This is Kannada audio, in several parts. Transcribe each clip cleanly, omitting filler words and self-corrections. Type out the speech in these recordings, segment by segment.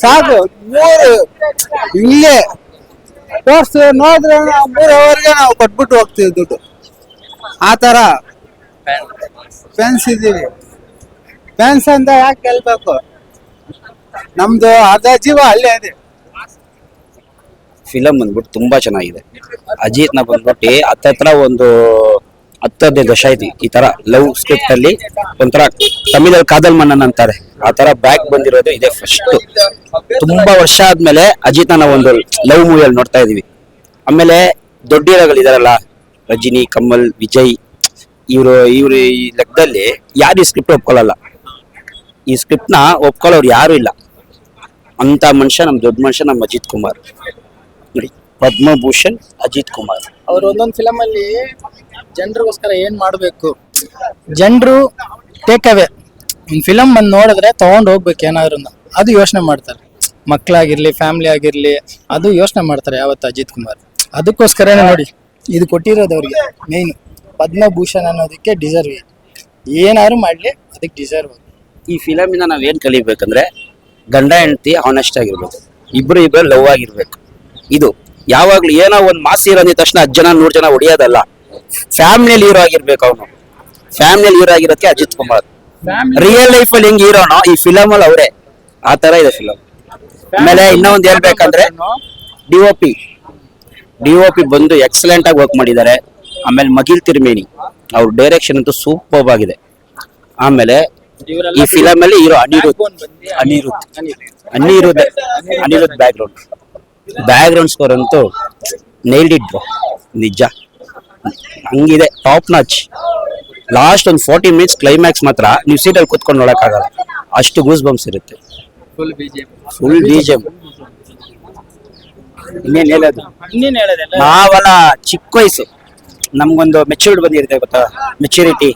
ಸಾಕು ಮೂರು ಇಲ್ಲೇ ಕೋರ್ಸ್ ನೋಡಿದ್ರೆ 3 ಅವರ್ಗೆ ನಾವು ಕೊಟ್ಬಿಟ್ಟು ಹೋಗ್ತೀವಿ ದುಡ್ಡು. ಆ ತರ ಫ್ಯಾನ್ಸ್ ಇದೀವಿ. ಫ್ಯಾನ್ಸ್ ಅಂತ ಯಾಕೆ ಕೇಳ್ಬೇಕು, ನಮ್ದು ಅರ್ಧ ಜೀವ ಅಲ್ಲೇ ಇದೆ. ಫಿಲಮ್ ಬಂದ್ಬಿಟ್ಟು ತುಂಬಾ ಚೆನ್ನಾಗಿದೆ. ಅಜಿತ್ ನ ಬಂದ್ಬಿಟ್ಟು ಹತ್ತತ್ರ ಒಂದು 10-15 ವರ್ಷ ಆಯ್ತು ಈ ತರ ಲವ್ ಸ್ಕ್ರಿಪ್ಟ್ ಅಲ್ಲಿ ಒಂಥರ ತಮಿಳಲ್ಲಿ ಕಾದಲ್ ಮನ್ನನ್ ಅಂತಾರೆ, ಆ ತರ ಬ್ಯಾಕ್ ಬಂದಿರೋದು ಇದೆ ಫಸ್ಟ್. ತುಂಬಾ ವರ್ಷ ಆದ್ಮೇಲೆ ಅಜಿತ್ ನಾವು ಒಂದು ಲವ್ ಮೂವಿಯಲ್ಲಿ ನೋಡ್ತಾ ಇದೀವಿ. ಆಮೇಲೆ ದೊಡ್ಡ ಹೀರೋಗಳಿದಾರಲ್ಲ, ರಜನಿ, ಕಮಲ್, ವಿಜಯ್, ಇವರು ಈ ಲೆಕ್ಕದಲ್ಲಿ ಯಾರು ಈ ಸ್ಕ್ರಿಪ್ಟ್ ಒಪ್ಕೊಳ್ಳಲ್ಲ. ಈ ಸ್ಕ್ರಿಪ್ಟ್ ನ ಒಪ್ಕೊಳ್ಳೋರು ಯಾರು ಇಲ್ಲ. ಅಂತ ಮನುಷ್ಯ ನಮ್ ದೊಡ್ಡ ಮನುಷ್ಯ ನಮ್ಮ ಅಜಿತ್ ಕುಮಾರ್ ನೋಡಿ. ಪದ್ಮಭೂಷಣ್ ಅಜಿತ್ ಕುಮಾರ್ ಅವ್ರು ಒಂದೊಂದು ಫಿಲಮ್ ಅಲ್ಲಿ ಜನರಿಗೋಸ್ಕರ ಏನ್ ಮಾಡ್ಬೇಕು, ಜನರು ಟೇಕ್ ಅವೇ ಒಂದು ಫಿಲಮ್ ಬಂದು ನೋಡಿದ್ರೆ ತಗೊಂಡ್ ಹೋಗ್ಬೇಕು ಏನಾದ್ರು ಅದು ಯೋಚನೆ ಮಾಡ್ತಾರೆ. ಮಕ್ಕಳಾಗಿರ್ಲಿ, ಫ್ಯಾಮಿಲಿ ಆಗಿರ್ಲಿ, ಅದು ಯೋಚನೆ ಮಾಡ್ತಾರೆ ಯಾವತ್ತು ಅಜಿತ್ ಕುಮಾರ್. ಅದಕ್ಕೋಸ್ಕರನೇ ನೋಡಿ ಇದು ಕೊಟ್ಟಿರೋದು ಅವ್ರಿಗೆ ಮೇನ್ ಪದ್ಮಭೂಷಣ್ ಅನ್ನೋದಕ್ಕೆ ಡಿಸರ್ವ್. ಏನಾದ್ರು ಮಾಡ್ಲಿ ಅದಕ್ಕೆ ಡಿಸರ್ವ್. ಈ ಫಿಲಮ್ ಇಂದ ನಾವ್ ಏನ್ ಕಲಿಬೇಕಂದ್ರೆ ಗಂಡ ಹೆಂಡತಿ ಆನೆಸ್ಟ್ ಆಗಿರ್ಬೇಕು, ಇಬ್ರು ಲವ್ ಆಗಿರ್ಬೇಕು. ಇದು ಯಾವಾಗ್ಲೂ ಏನೋ ಒಂದ್ ಮಾಸ್ ಹೀರೋ ಅಂದಿದ ತಕ್ಷಣ 10 ಜನ 100 ಜನ ಹೊಡಿಯೋದಲ್ಲ. ಫ್ಯಾಮಿಲಿಯಲ್ಲಿ ಹೀರೋ ಆಗಿರ್ಬೇಕು. ಅವನು ಫ್ಯಾಮಿಲಿಯಲ್ಲಿ ಹೀರೋ ಆಗಿರೋದಕ್ಕೆ ಅಜಿತ್ ಕುಮಾರ್. ರಿಯಲ್ ಲೈಫ್ ಅಲ್ಲಿ ಹೆಂಗ್ ಹೀರೋನೋ ಈ ಫಿಲಮ್ ಅಲ್ಲಿ ಅವರೇ, ಆ ತರ ಇದೆ ಫಿಲಮ್. ಆಮೇಲೆ ಇನ್ನೊಂದ್ ಹೇಳ್ಬೇಕಂದ್ರೆ ಡಿಒಪಿ ಬಂದು ಎಕ್ಸಲೆಂಟ್ ಆಗಿ ವರ್ಕ್ ಮಾಡಿದ್ದಾರೆ. ಆಮೇಲೆ ಮಗಿಲ್ ತಿರ್ಮೇನಿ ಅವ್ರ ಡೈರೆಕ್ಷನ್ ಅಂತೂ ಸೂಪರ್ ಆಗಿದೆ. ಆಮೇಲೆ ಈ ಫಿಲಮ್ ಅಲ್ಲಿ ಹೀರೋ ಅನಿರುದ್ಧ್ ಬ್ಯಾಕ್ಗ್ರೌಂಡ್ ಸ್ಕೋರ್ ಅಂತೂ ನೈಲ್ಡ್ ಇಟ್ ಬ್ರೋ, ನಿಜ ಹಂಗಿದೆ, ಟಾಪ್ ನಾಚ್. ಲಾಸ್ಟ್ ಒಂದು 40 ಮಿನಿಟ್ಸ್ ಕ್ಲೈಮ್ಯಾಕ್ಸ್ ಮಾತ್ರ ನೀವು ಸೀಟಲ್ಲಿ ಕುತ್ಕೊಂಡು ನೋಡಕ್ಕಾಗಲ್ಲ, ಅಷ್ಟು ಗೂಸ್ ಬಂಪ್ಸ್ ಇರುತ್ತೆ. Full BGM. ಇನ್ನೇನ್ ಹೇಳೋದು, ನಾವೆಲ್ಲ ಚಿಕ್ಕ ವಯಸ್ಸು, ನಮ್ಗೊಂದು ಮೆಚೂರಿಟಿ ಬಂದಿರುತ್ತೆ ಗೊತ್ತಾ, ಮೆಚುರಿಟಿ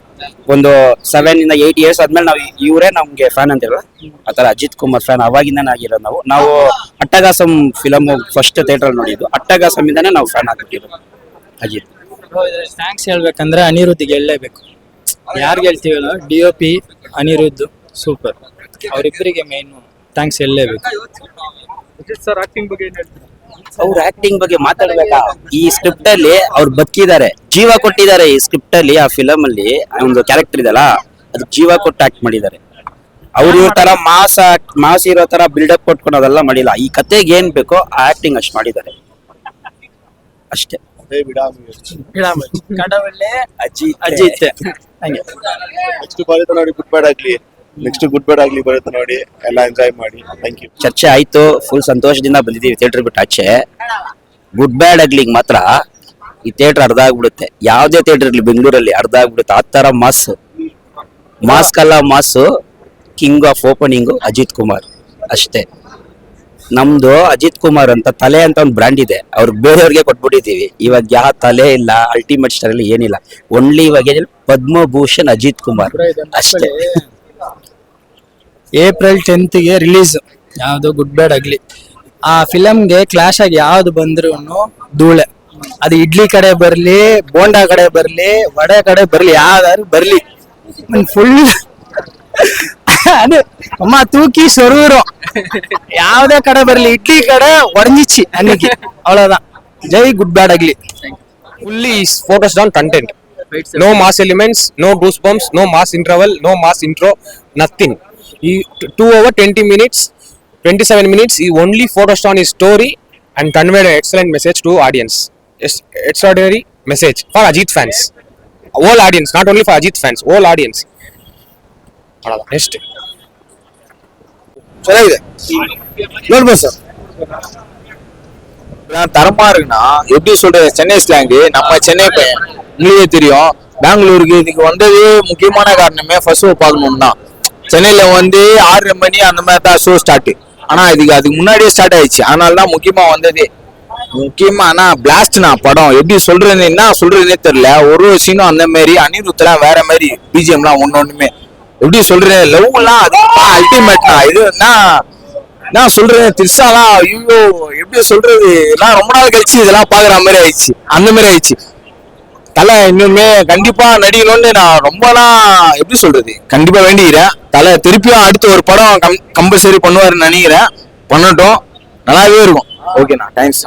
ಒಂದು 7 ಇಂದ 8 ಇಯರ್ಸ್ ಆದ್ಮೇಲೆ ನಾವು ಇವರೇ ನಮ್ಗೆ ಫ್ಯಾನ್ ಅಂತಿರಲ್ಲ, ಆತರ ಅಜಿತ್ ಕುಮಾರ್ ಫ್ಯಾನ್ ಅವಾಗಿಂದಾನೆ ಆಗಿರೋದು. ನಾವು ಅಟ್ಟಗಾಸಂ ಫಿಲಮ್ ಫಸ್ಟ್ ಥಿಯೇಟರ್ ನೋಡಿದ್ದು, ಅಟ್ಟಗಾಸಂ ಇಂದಾನೆ ನಾವು ಫ್ಯಾನ್ ಆಗ್ಬಿಟ್ಟಿರೋದು ಅಜಿತ್. ಥ್ಯಾಂಕ್ಸ್ ಹೇಳ್ಬೇಕಂದ್ರೆ ಅನಿರುದ್ಧಿಗೆ ಹೇಳಲೇಬೇಕು. ಯಾರಿಗೆ ಹೇಳ್ತೀವಲ್ಲ, ಡಿಒಪಿ ಅನಿರುದ್ಧ್ ಸೂಪರ್, ಅವರಿಬ್ಬರಿಗೆ ಮೇನ್ ಥ್ಯಾಂಕ್ಸ್ ಹೇಳಲೇಬೇಕು. ಅವ್ರ ಆಕ್ಟಿಂಗ್ ಬಗ್ಗೆ ಮಾತಾಡ್ಬೇಕಾ? ಈ ಸ್ಕ್ರಿಪ್ಟ್ ಅಲ್ಲಿ ಅವ್ರು ಬದುಕಿದ್ದಾರೆ, ಜೀವ ಕೊಟ್ಟಿದ್ದಾರೆ. ಈ ಸ್ಕ್ರಿಪ್ಟ್ ಅಲ್ಲಿ ಆ ಫಿಲಮ್ ಅಲ್ಲಿ ಒಂದು ಕ್ಯಾರೆಕ್ಟರ್ ಇದೆಲ್ಲ, ಅದಕ್ಕೆ ಜೀವ ಕೊಟ್ಟು ಆಕ್ಟ್ ಮಾಡಿದ್ದಾರೆ. ಅವ್ರು ಇವ್ರ ತರ ಮಾಸ್ ಇರೋ ತರ ಬಿಲ್ಡಪ್ ಕೊಟ್ಕೊಳೋದೆಲ್ಲ ಮಾಡಿಲ್ಲ. ಈ ಕತೆಗೆ ಏನ್ ಬೇಕೋ ಆ ಆಕ್ಟಿಂಗ್ ಅಷ್ಟು ಮಾಡಿದ್ದಾರೆ ಅಷ್ಟೇ. ಅಜಿತ್ ನೆಕ್ಸ್ಟ್ ಬರುತ್ತೆ ನೋಡಿ, ಗುಡ್ ಬ್ಯಾಡ್ ಆಗ್ಲಿ ಬರುತ್ತೆ ನೋಡಿ, ಎಲ್ಲ ಎಂಜಾಯ್ ಮಾಡಿ. Thank you. ಚರ್ಚೆ ಆಯ್ತು, ಫುಲ್ ಸಂತೋಷದಿಂದ ಬಂದಿದ್ದೀವಿ ಥಿಯೇಟರ್ ಬಿಟ್ಟು ಆಚೆ. ಗುಡ್ ಬ್ಯಾಡ್ ಆಗ್ಲಿಗೆ ಮಾತ್ರ ಈ ಥಿಯೇಟರ್ ಅರ್ಧ ಆಗ್ಬಿಡುತ್ತೆ. ಯಾವ್ದೇ ಥಿಯೇಟರ್ ಇರ್ಲಿ ಬೆಂಗಳೂರಲ್ಲಿ ಅರ್ಧ ಆಗ್ಬಿಡುತ್ತೆ. ಆ ತರ mass mass king of opening Ajith Kumar ಅಷ್ಟೇ. ನಮ್ದು ಅಜಿತ್ ಕುಮಾರ್ ಅಂತ ತಲೆ ಅಂತ ಒಂದು ಬ್ರ್ಯಾಂಡ್ ಇದೆ, ಅವ್ರಿಗೆ ಬೇರೆಯವ್ರಿಗೆ ಕೊಟ್ಬಿಟ್ಟಿದೀವಿ. ಇವಾಗ ಯಾವ ತಲೆ ಇಲ್ಲ, ಅಲ್ಟಿಮೇಟ್ ಸ್ಟಾರ್ ಅಲ್ಲಿ ಏನಿಲ್ಲ, ಓನ್ಲಿ ಇವಾಗ ಪದ್ಮಭೂಷಣ್ ಅಜಿತ್ ಕುಮಾರ್ ಅಷ್ಟೇ. ಏಪ್ರಿಲ್ 10ಗೆ ರಿಲೀಸ್ ಯಾವ್ದು ಗುಡ್ ಬ್ಯಾಡ್ ಆಗ್ಲಿ. ಆ ಫಿಲಮ್ಗೆ ಕ್ಲಾಶ್ ಆಗಿ ಯಾವ್ದು ಬಂದ್ರು ಧೂಳೆ. ಅದು ಇಡ್ಲಿ ಕಡೆ ಬರ್ಲಿ, ಬೋಂಡಾ ಕಡೆ ಬರ್ಲಿ, ವಡೆ ಕಡೆ ಬರ್ಲಿ, ಯಾವ್ದಾದ್ರು ಬರ್ಲಿ, ಫುಲ್ ಅದೇ ಅಮ್ಮ ತೂಕಿ ಸೊರೂರು ಯಾವ್ದೇ ಕಡೆ ಬರ್ಲಿ, ಇಡ್ಲಿ ಕಡೆ ಒಡಂಜಿಚ್ಚಿ ಅನ್ನಿಗೆ ಅವಳದ. ಜೈ ಗುಡ್ ಬ್ಯಾಡ್ ಆಗ್ಲಿ. Fully is focused on content. No mass elements, no goosebumps, no mass interval, no mass intro, nothing. 2 hours 27 minutes. He only focused on his story and conveyed an excellent message to audience. Extraordinary message for Ajit fans. Whole audience, not only for Ajit fans, whole audience. Next. ಚೆನ್ನಾಗಿದೆ, ನೋಡ್ಬೋದು ಸರ್. தரமா இருக்குன்னா எப்படி சொல்றது, சென்னை ஸ்லாங்கு நம்ம சென்னை பையன், உங்களுக்கே தெரியும். பெங்களூருக்கு இதுக்கு வந்தது முக்கியமான காரணமே ஃபர்ஸ்ட் ஷோ பார்க்கணும் தான். சென்னையில வந்து 6:30 மணி அந்த மாதிரி தான் ஷோ ஸ்டார்ட். ஆனா அதுக்கு முன்னாடியே ஸ்டார்ட் ஆயிடுச்சு. அதனால தான் முக்கியமா வந்தது. முக்கியமா ஆனா பிளாஸ்ட்னா படம் எப்படி சொல்றதுன்னு என்ன சொல்றதுன்னே தெரியல. ஒரு சீனும் அந்த மாதிரி, அனிருத்லாம் வேற மாதிரி, பிஜிஎம்லாம் ஒன்னொன்னுமே எப்படி சொல்றது, லவ் எல்லாம் அது அல்டிமேட்னா. இது என்ன சொல்றது, திரிஷாலாம் ஐயோ எப்படி சொல்றது, எல்லாம் ரொம்ப நாள் கழிச்சு இதெல்லாம் பாக்குற மாதிரி ஆயிடுச்சு. அந்த மாதிரி ஆயிடுச்சு. தலை இன்னுமே கண்டிப்பா நடிக்கணும்னு நான் ரொம்பலாம் எப்படி சொல்றது கண்டிப்பா வேண்டிக்கிறேன். தலை திருப்பியும் அடுத்து ஒரு படம் கம்பல்சரி பண்ணுவாருன்னு நினைக்கிறேன். பண்ணட்டும், நல்லாவே இருக்கும். ஓகேண்ணா, தேங்க்ஸ்.